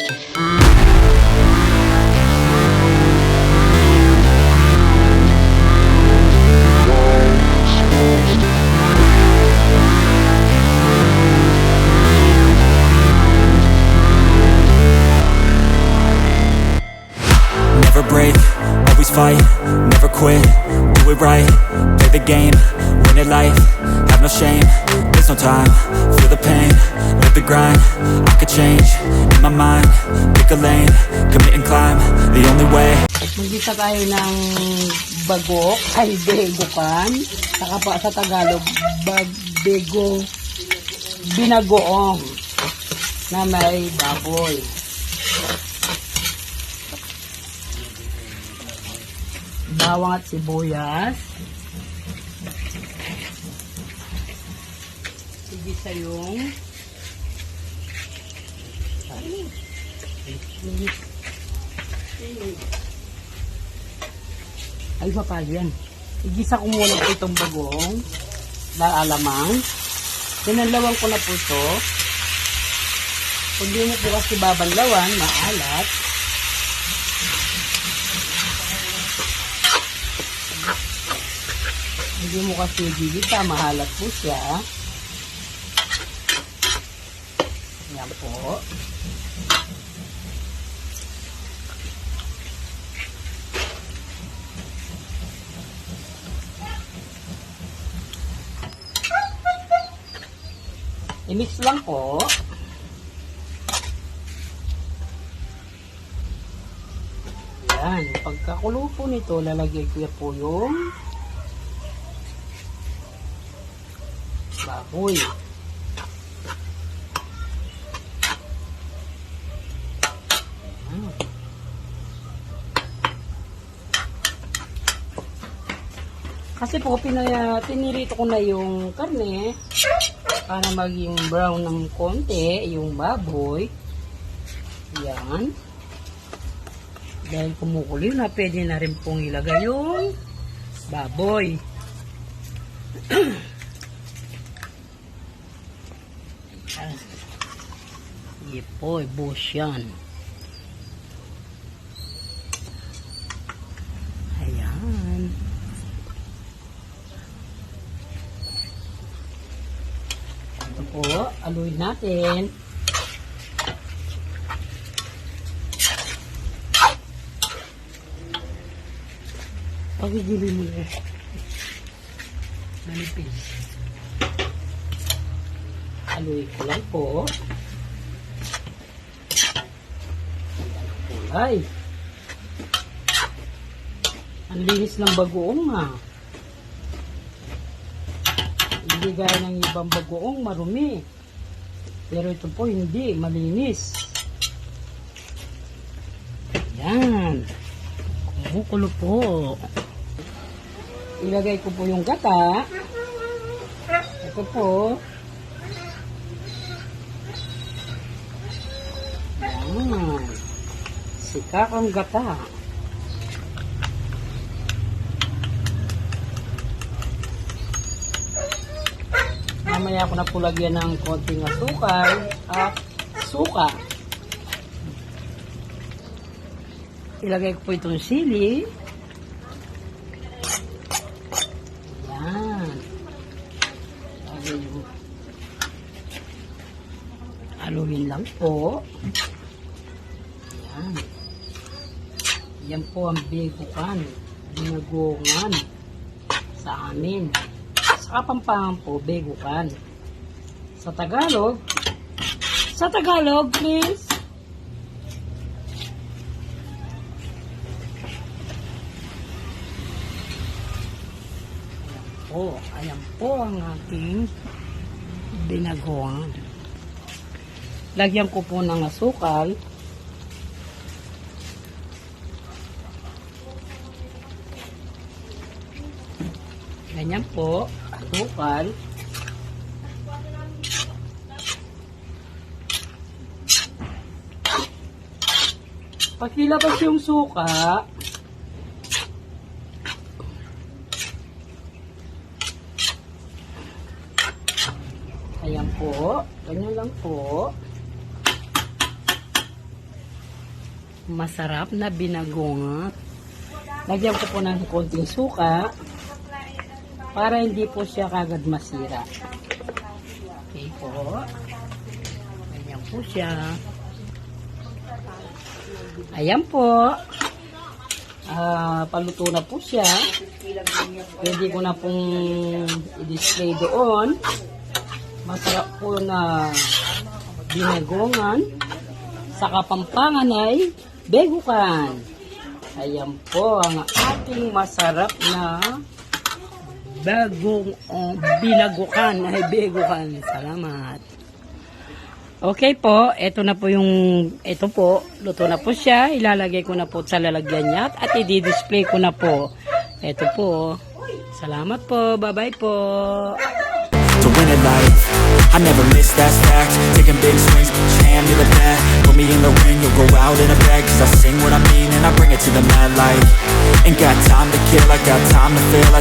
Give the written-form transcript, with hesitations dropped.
Never break, always fight, never quit, do it right, play the game, win it life, have no shame, there's no time, feel the pain, live the grind, I could change, in my mind, pick a lane, commit and climb, the only way. Magisa tayo ng bagok, ay begokan, saka pa sa Tagalog, bego, binagoong, na may baboy. Bawang at sibuyas. Igisa yung ay papal yan. Igisa ko muna po itong bagong laalamang. Tinanlawan ko na po ito. Kung di mo po kasi babanlawan, maalat. Hindi mo kasi gigita, mahalat po siya. Yan po. I-mix lang po. Yan. Pagkakulo po nito, lalagay ko po yung baboy. Kasi po, tinirito ko na yung karne para maging brown ng konti yung baboy. Yan. Dahil kumukulo na, pwede na rin pong ilagay yung baboy. Sige po, ibos yan. Ayan. Ito po, aluin natin. Pagigili mo na. Manipis. Aluin ko lang po. Ay, ang linis ng bagoong nga. Hindi gaya ng ibang bagoong marumi. Pero ito po hindi, malinis. Yan. Kumukulo po. Ilagay ko po yung gata. Ito po. Yan. Sikakang gata. Mamaya ko na po lagyan ng konting asukal at suka. Ilagay ko po itong sili. Yan. Haluin lang po. Yan. Yan po ang begokan, binagongan sa amin. Sa Kapampangan po, begokan. Sa Tagalog, please. Ayan po ang ating binagongan. Lagyan ko po ng asukal. Ganyan po, asukal. Pag nilabas yung suka, ayan po, ganyan lang po. masarap na binagonga. Lagyan ko po ng konting suka para hindi po siya kagad masira. Okay po. Ganyan po siya. Ayan po. Paluto na po siya. Pwede ko na pong i-display doon. Masarap po na binagongan. Sa Kapampangan ay begukan. Ayan po ang ating masarap na binagukan ay begukan. Salamat. Okay po, ito na po ito po, luto na po siya. Ilalagay ko na po sa lalagyan niya at i-display ko na po. Ito po. Salamat po. Bye-bye po. To win at life, I never miss, that's fact. Taking big swings, put your hand to the bat. Put me in the ring, you'll go out in a bag. Cause I sing what I mean and I bring it to the mad light. Ain't got time to kill, I got time to feel.